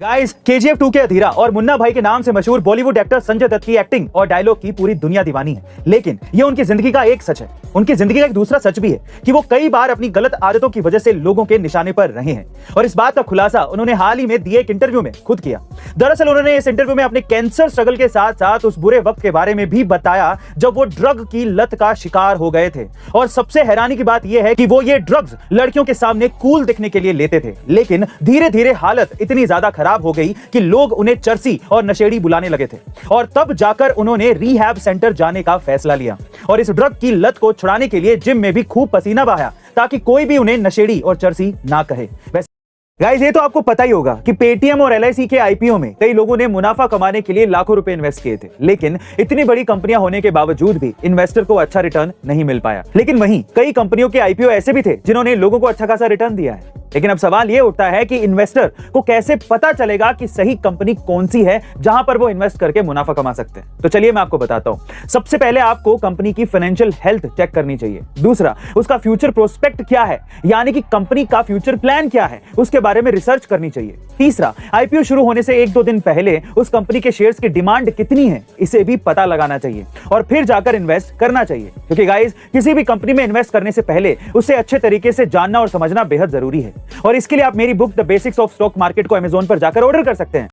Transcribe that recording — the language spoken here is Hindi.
गाइस, KGF 2 के अधीरा और मुन्ना भाई के नाम से मशहूर बॉलीवुड एक्टर संजय दत्त की एक्टिंग और डायलॉग की पूरी दुनिया दीवानी है। लेकिन ये उनकी जिंदगी का एक सच है। उनकी जिंदगी का एक दूसरा सच भी है कि वो कई बार अपनी गलत आदतों की वजह से लोगों के निशाने पर रहे हैं। और इस बात का खुलासा उन्होंने हाल ही में दिए एक इंटरव्यू में खुद किया। दरअसल उन्होंने इस इंटरव्यू में अपने कैंसर स्ट्रगल के साथ साथ उस बुरे वक्त के बारे में भी बताया जब वो ड्रग की लत का शिकार हो गए थे। और सबसे हैरानी की बात यह है कि वो ये ड्रग्स लड़कियों के सामने कूल दिखने के लिए लेते थे, लेकिन धीरे धीरे हालत इतनी ज्यादा खराब हो गई कि लोग उन्हें चर्सी और नशेड़ी बुलाने लगे थे। और तब जाकर उन्होंने रिहैब सेंटर जाने का फैसला लिया और इस ड्रग की लत को छुड़ाने के लिए जिम में भी खूब पसीना बहाया ताकि कोई भी उन्हें नशेड़ी और चर्सी ना कहे। गाइस, ये तो आपको पता ही होगा कि पेटीएम और LIC के IPO में कई लोगों ने मुनाफा कमाने के लिए लाखों रुपए इन्वेस्ट किए थे, लेकिन इतनी बड़ी कंपनियां होने के बावजूद भी इन्वेस्टर को अच्छा रिटर्न नहीं मिल पाया। लेकिन वहीं कई कंपनियों के IPO ऐसे भी थे जिन्होंने लोगों को अच्छा खासा रिटर्न दिया है। लेकिन अब सवाल यह उठता है कि इन्वेस्टर को कैसे पता चलेगा कि सही कंपनी कौन सी है जहां पर वो इन्वेस्ट करके मुनाफा कमा सकते हैं। तो चलिए मैं आपको बताता हूं। सबसे पहले आपको कंपनी की फाइनेंशियल हेल्थ चेक करनी चाहिए। दूसरा, उसका फ्यूचर प्रोस्पेक्ट क्या है, यानी कि कंपनी का फ्यूचर प्लान क्या है, उसके बारे में रिसर्च करनी चाहिए। तीसरा, IPO शुरू होने से 1-2 दिन पहले उस कंपनी के शेयर्स की डिमांड कितनी है, इसे भी पता लगाना चाहिए और फिर जाकर इन्वेस्ट करना चाहिए। क्योंकि गाइस, किसी भी कंपनी में इन्वेस्ट करने से पहले उसे अच्छे तरीके से जानना और समझना बेहद जरूरी है। और इसके लिए आप मेरी book the basics of stock market को Amazon पर जाकर ऑर्डर कर सकते हैं।